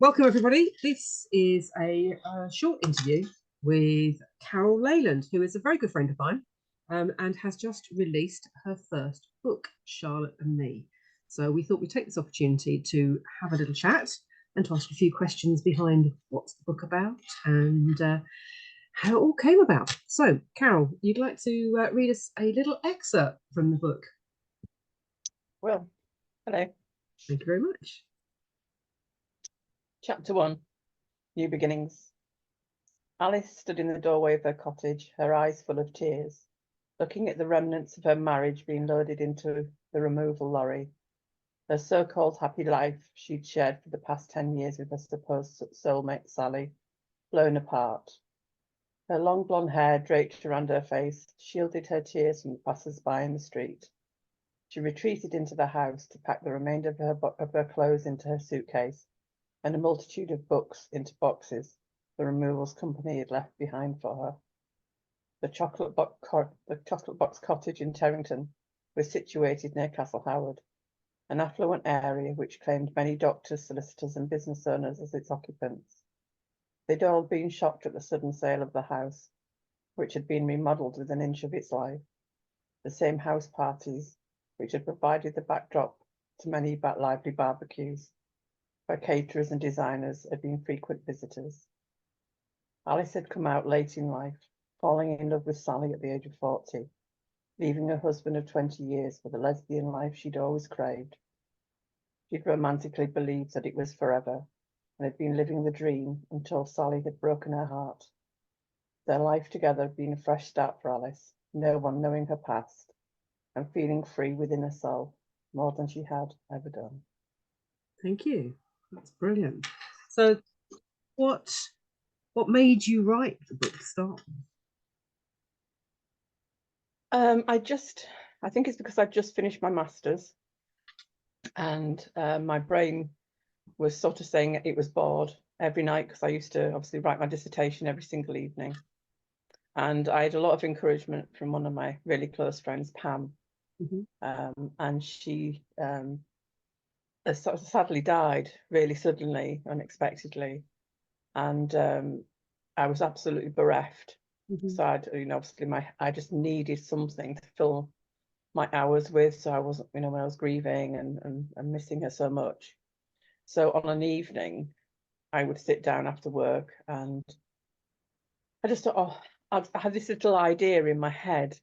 Welcome, everybody. This is a short interview with Carol Leyland, who is a very good friend of mine and has just released her first book, Charlotte and Me. So we thought we'd take this opportunity to have a little chat and to ask a few questions behind what's the book about and how it all came about. So, Carol, you'd like to read us a little excerpt from the book? Well, hello. Thank you very much. Chapter 1, New Beginnings. Alice stood in the doorway of her cottage, her eyes full of tears, looking at the remnants of her marriage being loaded into the removal lorry. Her so-called happy life she'd shared for the past 10 years with her supposed soulmate Sally, blown apart. Her long blonde hair draped around her face shielded her tears from the passers-by in the street. She retreated into the house to pack the remainder of her clothes into her suitcase and a multitude of books into boxes the removals company had left behind for her. The chocolate box cottage in Terrington was situated near Castle Howard, an affluent area which claimed many doctors, solicitors and business owners as its occupants. They'd all been shocked at the sudden sale of the house, which had been remodelled within an inch of its life. The same house parties which had provided the backdrop to many lively barbecues, where caterers and designers had been frequent visitors. Alice had come out late in life, falling in love with Sally at the age of 40, leaving her husband of 20 years for the lesbian life she'd always craved. She'd romantically believed that it was forever and had been living the dream until Sally had broken her heart. Their life together had been a fresh start for Alice, no one knowing her past and feeling free within herself more than she had ever done. Thank you. That's brilliant. So what made you write the book to start with? I think it's because I'd just finished my master's and my brain was sort of saying it was bored every night because I used to obviously write my dissertation every single evening. And I had a lot of encouragement from one of my really close friends, Pam, and she sadly died really suddenly, unexpectedly, and I was absolutely bereft. So obviously I just needed something to fill my hours with. So I wasn't, when I was grieving and missing her so much. So on an evening, I would sit down after work and I just thought, oh, I had this little idea in my head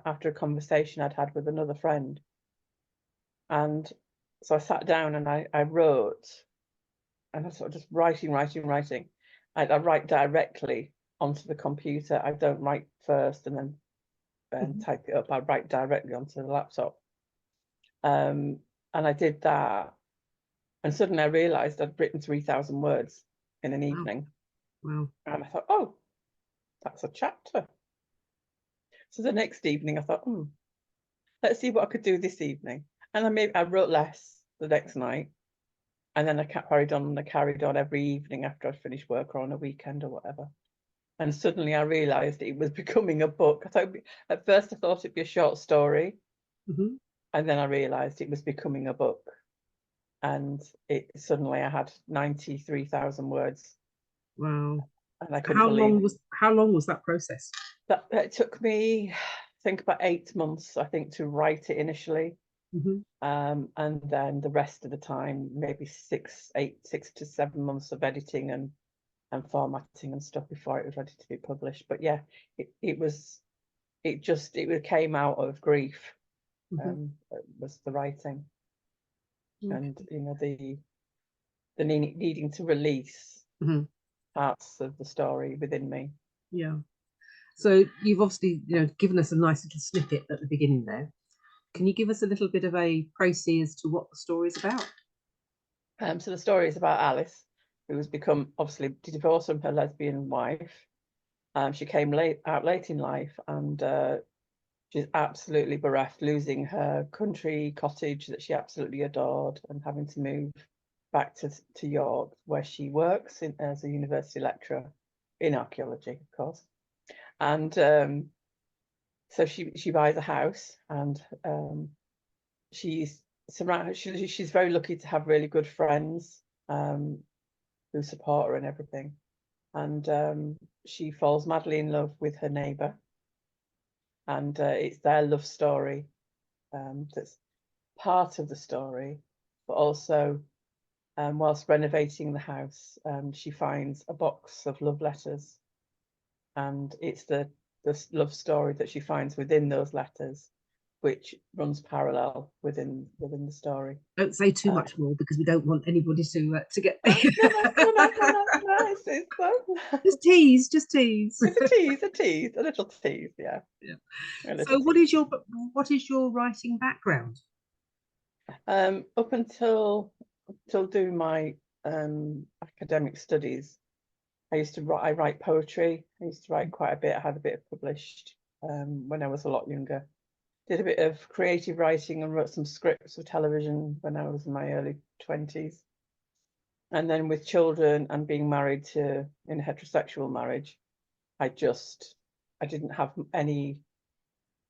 after a conversation I'd had with another friend. And so I sat down and I wrote, and I sort of just writing. I write directly onto the computer. I don't write first and then type it up. I write directly onto the laptop. And I did that. And suddenly I realized I'd written 3,000 words in an evening. Wow. And I thought, oh, that's a chapter. So the next evening I thought, let's see what I could do this evening. And I wrote less the next night. And then I carried on every evening after I'd finished work or on a weekend or whatever. And suddenly I realized it was becoming a book. At first I thought it'd be a short story. And then I realized it was becoming a book. And suddenly I had 93,000 words. Wow. And I couldn't believe it. How long was that process? It took me, I think, about 8 months, I think, to write it initially. And then the rest of the time, maybe 6 to 7 months of editing and formatting and stuff before it was ready to be published. But yeah, it came out of grief. Was the writing, and the needing to release parts of the story within me. Yeah. So you've obviously given us a nice little snippet at the beginning there. Can you give us a little bit of a précis as to what the story is about? So the story is about Alice, who has become obviously divorced from her lesbian wife. She came out late in life, and she's absolutely bereft, losing her country cottage that she absolutely adored and having to move back to York, where she works as a university lecturer in archaeology, of course. And so she buys a house, and she's very lucky to have really good friends. who support her and everything. And she falls madly in love with her neighbour, and it's their love story that's part of the story. But also, whilst renovating the house, she finds a box of love letters, and it's the love story that she finds within those letters, which runs parallel within the story. Don't say too much more, because we don't want anybody to get. No, it's Just tease, just tease. It's a tease, a little tease, yeah. Yeah. A little So, tease. what is your writing background? Up until doing my academic studies, I write poetry. I used to write quite a bit. I had a bit published when I was a lot younger. Did a bit of creative writing and wrote some scripts for television when I was in my early 20s. And then with children and being married in a heterosexual marriage, I didn't have any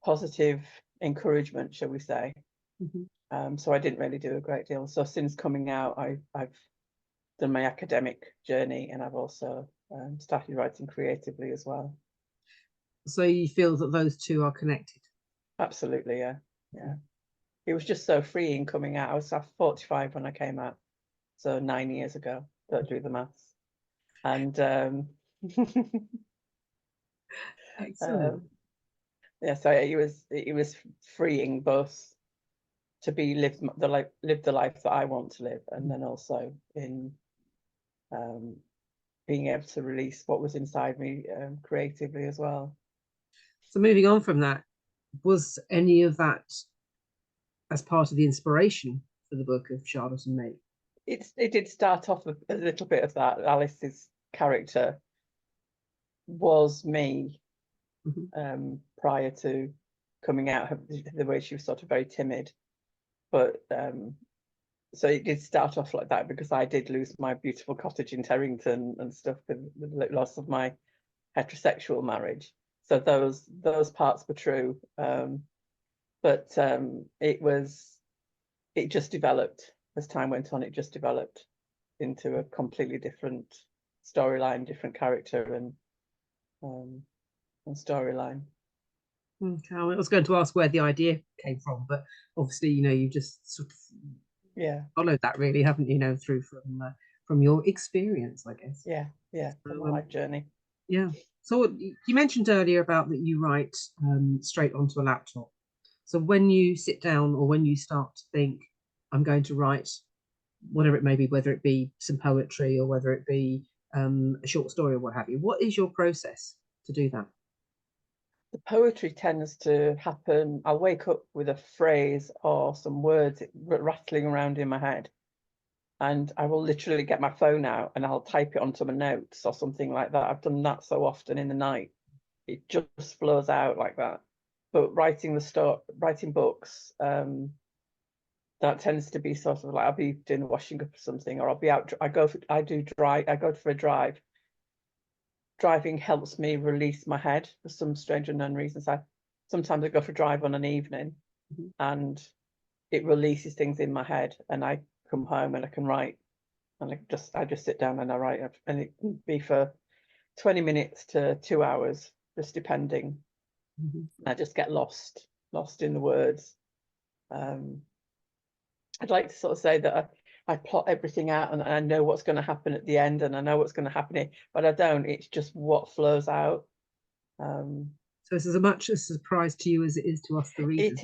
positive encouragement, shall we say. So I didn't really do a great deal. So since coming out, I've done my academic journey, and I've also started writing creatively as well. So you feel that those two are connected? Absolutely, yeah. It was just so freeing coming out. I was 45 when I came out, so 9 years ago. Don't do the maths. And Excellent. yeah, so it was freeing, both to live the life that I want to live, and then also in being able to release what was inside me creatively as well. So moving on from that, was any of that as part of the inspiration for the book of Charlotte and Me? It did start off a little bit of that. Alice's character was me prior to coming out, the way she was sort of very timid. But so it did start off like that, because I did lose my beautiful cottage in Terrington and stuff with the loss of my heterosexual marriage. So those parts were true. But it just developed as time went on. It just developed into a completely different storyline, different character, and storyline. Okay, I was going to ask where the idea came from, but obviously, you just sort of followed that, really, haven't you? Through from your experience, I guess. Yeah, So, from a life journey. Yeah. So you mentioned earlier about that you write straight onto a laptop. So when you sit down, or when you start to think, I'm going to write whatever it may be, whether it be some poetry or whether it be a short story or what have you, what is your process to do that? The poetry tends to happen. I'll wake up with a phrase or some words rattling around in my head, and I will literally get my phone out and I'll type it onto my notes or something like that. I've done that so often in the night. It just flows out like that. But writing books, that tends to be sort of like, I'll be doing the washing up or something, or I'll be out. I go for a drive. Driving helps me release my head for some strange unknown reasons. Sometimes I go for a drive on an evening, and it releases things in my head, and I come home and I can write, and I just sit down and I write, and it can be for 20 minutes to 2 hours, just depending. I just get lost in the words. I'd like to sort of say that I plot everything out, and I know what's going to happen at the end, and I know what's going to happen here, but I don't. It's just what flows out. So it's as much a surprise to you as it is to us, the readers.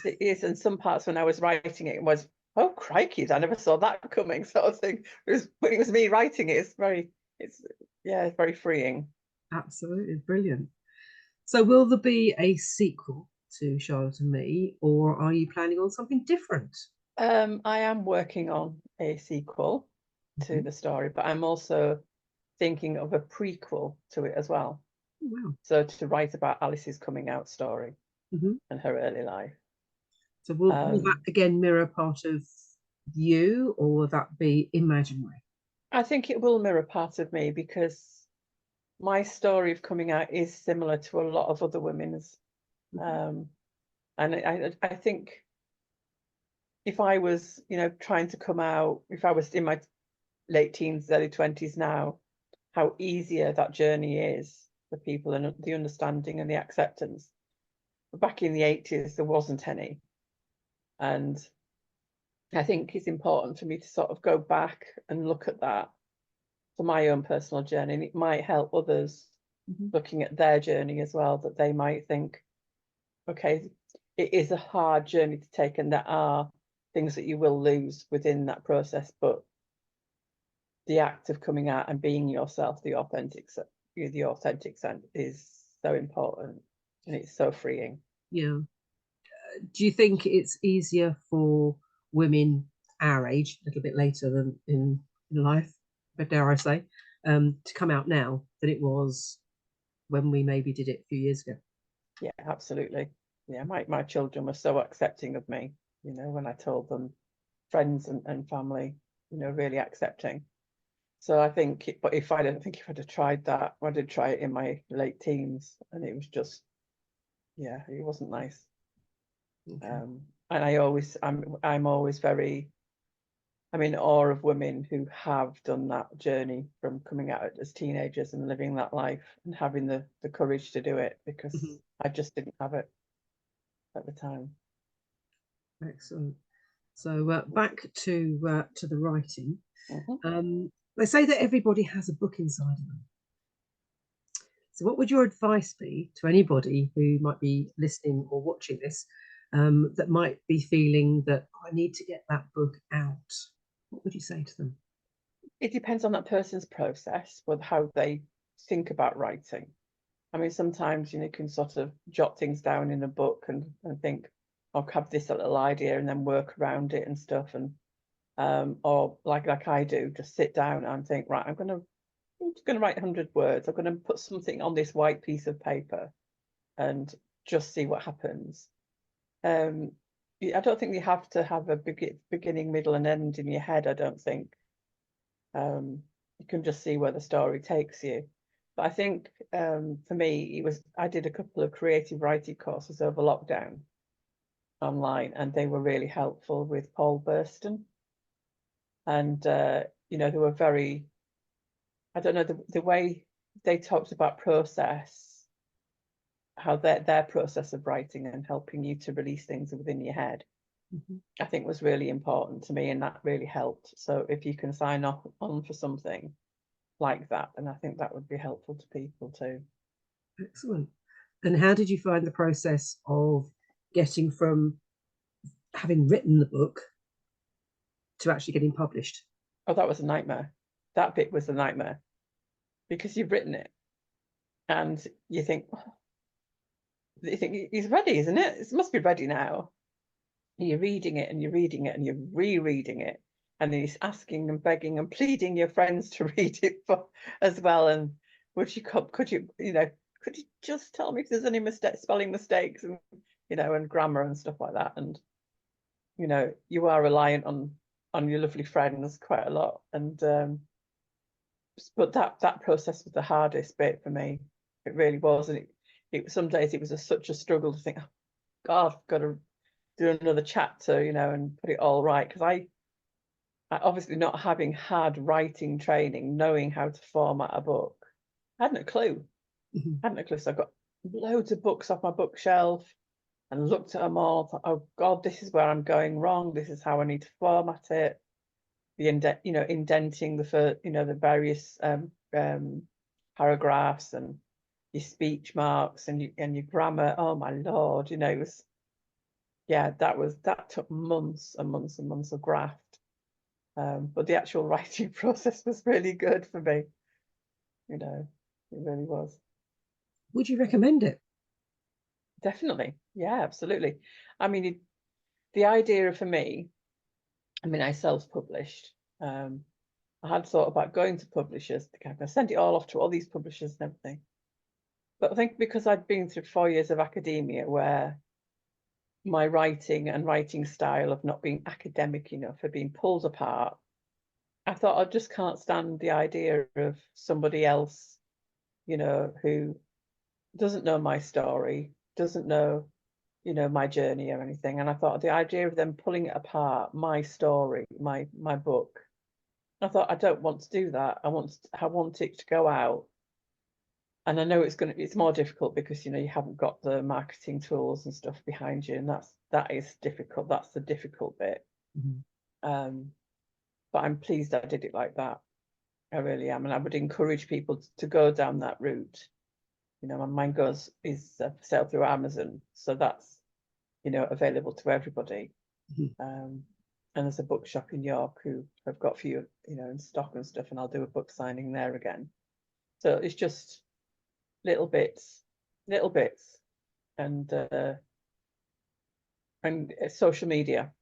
It is. And some parts when I was writing it was, oh crikey, I never saw that coming, sort of thing. When it was me writing it, it's very freeing. Absolutely brilliant. So will there be a sequel to Charlotte and Me, or are you planning on something different? I am working on a sequel to the story, but I'm also thinking of a prequel to it as well. Wow. So to write about Alice's coming out story and her early life. So will that again mirror part of you, or will that be imaginary? I think it will mirror part of me, because my story of coming out is similar to a lot of other women's. And I think if I was, trying to come out, if I was in my late teens, early 20s now, how easier that journey is for people and the understanding and the acceptance. But back in the 80s, there wasn't any. And I think it's important for me to sort of go back and look at that for my own personal journey. And it might help others looking at their journey as well, that they might think, okay, it is a hard journey to take, and there are things that you will lose within that process, but the act of coming out and being yourself, the authentic sense, is so important, and it's so freeing. Yeah. Do you think it's easier for women our age, a little bit later than in life, but dare I say, to come out now than it was when we maybe did it a few years ago? Yeah, absolutely. Yeah, my children were so accepting of me, when I told them, friends and family, really accepting. So I think, but I don't think if I'd have tried that, I did try it in my late teens, and it was just, yeah, it wasn't nice. Okay. And I'm always I'm in awe of women who have done that journey from coming out as teenagers and living that life and having the courage to do it, because I just didn't have it at the time. Excellent. So back to the writing. Mhm. They say that everybody has a book inside of them. So, what would your advice be to anybody who might be listening or watching this, that might be feeling that I need to get that book out? What would you say to them? It depends on that person's process with how they think about writing. I mean, sometimes, you can sort of jot things down in a book and think, I'll have this little idea and then work around it and stuff. And or like I do, just sit down and think, right, I'm just gonna write 100 words. I'm gonna put something on this white piece of paper and just see what happens. I don't think you have to have a beginning, middle, and end in your head. I don't think. You can just see where the story takes you. But I think for me, I did a couple of creative writing courses over lockdown online, and they were really helpful with Paul Burston. And they were very, I don't know, the way they talked about process, how their process of writing and helping you to release things within your head, I think was really important to me, and that really helped. So if you can sign off on for something like that, and I think that would be helpful to people too. Excellent. And how did you find the process of getting from having written the book to actually getting published? Oh, that was a nightmare. That bit was a nightmare, because you've written it and you think, he's ready, isn't it? It must be ready now. And you're reading it and you're reading it and you're rereading it, and then he's asking and begging and pleading your friends to read it as well. And could you just tell me if there's any spelling mistakes and and grammar and stuff like that. And you are reliant on your lovely friends quite a lot. And but that process was the hardest bit for me. It really was. And it some days it was such a struggle to think, oh God, I've got to do another chapter, and put it all right. Because I obviously, not having had writing training, knowing how to format a book, I hadn't a clue. So I got loads of books off my bookshelf and looked at them all. Thought, oh God, this is where I'm going wrong. This is how I need to format it. The indenting the various paragraphs, and your speech marks and your grammar. Oh my Lord, it was, yeah, that took months and months and months of graft. But the actual writing process was really good for me. It really was. Would you recommend it? Definitely. Yeah, absolutely. I mean, the idea for me, I self-published. I had thought about going to publishers to kind of send it all off to all these publishers and everything. But I think because I'd been through 4 years of academia where my writing style of not being academic enough had been pulled apart, I thought I just can't stand the idea of somebody else, who doesn't know my story, doesn't know, my journey or anything. And I thought the idea of them pulling it apart, my story, my book, I thought, I don't want to do that. I want it to go out. And I know it's more difficult because you haven't got the marketing tools and stuff behind you, and that is difficult. That's the difficult bit. But I'm pleased I did it like that. I really am, and I would encourage people to go down that route. Mine is for sale through Amazon, so that's available to everybody. And there's a bookshop in York who have got a few in stock and stuff, and I'll do a book signing there again. So it's just little bits, and social media.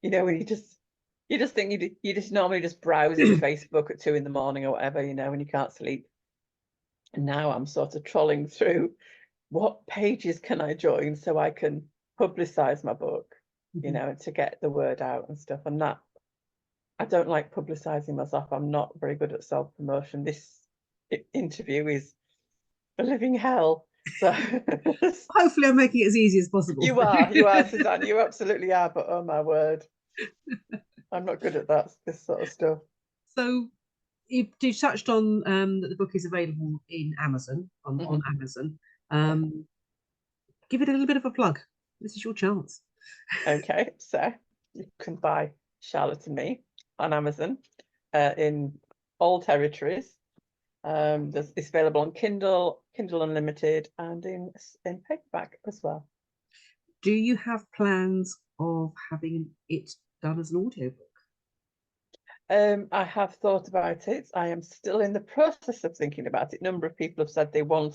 When you just think you just normally just browsing Facebook at 2 in the morning or whatever, when you can't sleep. And now I'm sort of trolling through what pages can I join so I can publicize my book, and to get the word out and stuff. And that, I don't like publicizing myself. I'm not very good at self-promotion. This interview is a living hell. So hopefully I'm making it as easy as possible. You are, Suzanne. You absolutely are. But oh my word, I'm not good at this sort of stuff. So you touched on that the book is available in Amazon, on Amazon. Give it a little bit of a plug. This is your chance. Okay, so you can buy Charlotte and Me on Amazon in all territories. It's available on Kindle Unlimited, and in paperback as well. Do you have plans of having it done as an audiobook? I have thought about it. I am still in the process of thinking about it. A number of people have said they would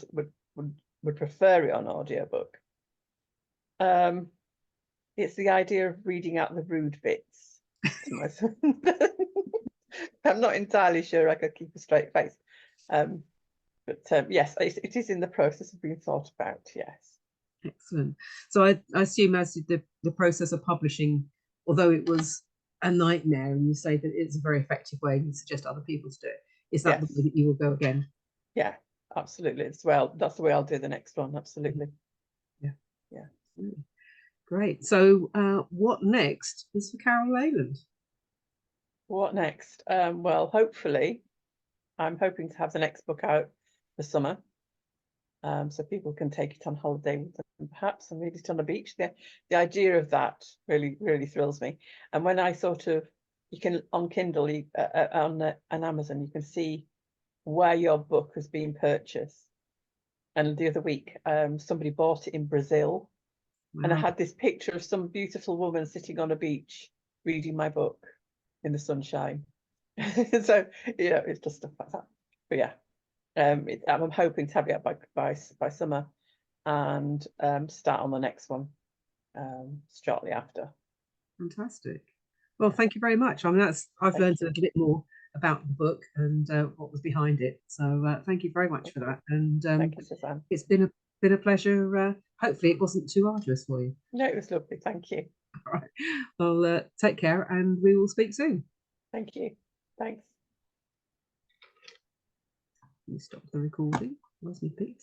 prefer it on audiobook. It's the idea of reading out the rude bits to my son. I'm not entirely sure I could keep a straight face. But yes, it is in the process of being thought about, yes. Excellent. So I assume as the process of publishing, although it was a nightmare, and you say that it's a very effective way and you suggest other people to do it, is that the way that you will go again? Yeah, absolutely. That's the way I'll do the next one. Absolutely. Yeah. Absolutely. Great. So what next is for Carol Leyland? What next? Well, hopefully, I'm hoping to have the next book out for summer, so people can take it on holiday with them, perhaps, and read it on the beach. The idea of that really thrills me. And when I you can on Kindle, on Amazon, you can see where your book has been purchased. And the other week, somebody bought it in Brazil. Wow. And I had this picture of some beautiful woman sitting on a beach reading my book in the sunshine. So it's just stuff like that. But yeah, I'm hoping to have it up by summer, and start on the next one shortly after. Fantastic. Well, thank you very much. I mean, I've learned a little bit more about the book and what was behind it. So thank you very much for that. And thank you, Suzanne. It's been a pleasure. Hopefully it wasn't too arduous for you. No, it was lovely. Thank you. All right. Well, take care, and we will speak soon. Thank you. Thanks. Let me stop the recording. Where's my feet?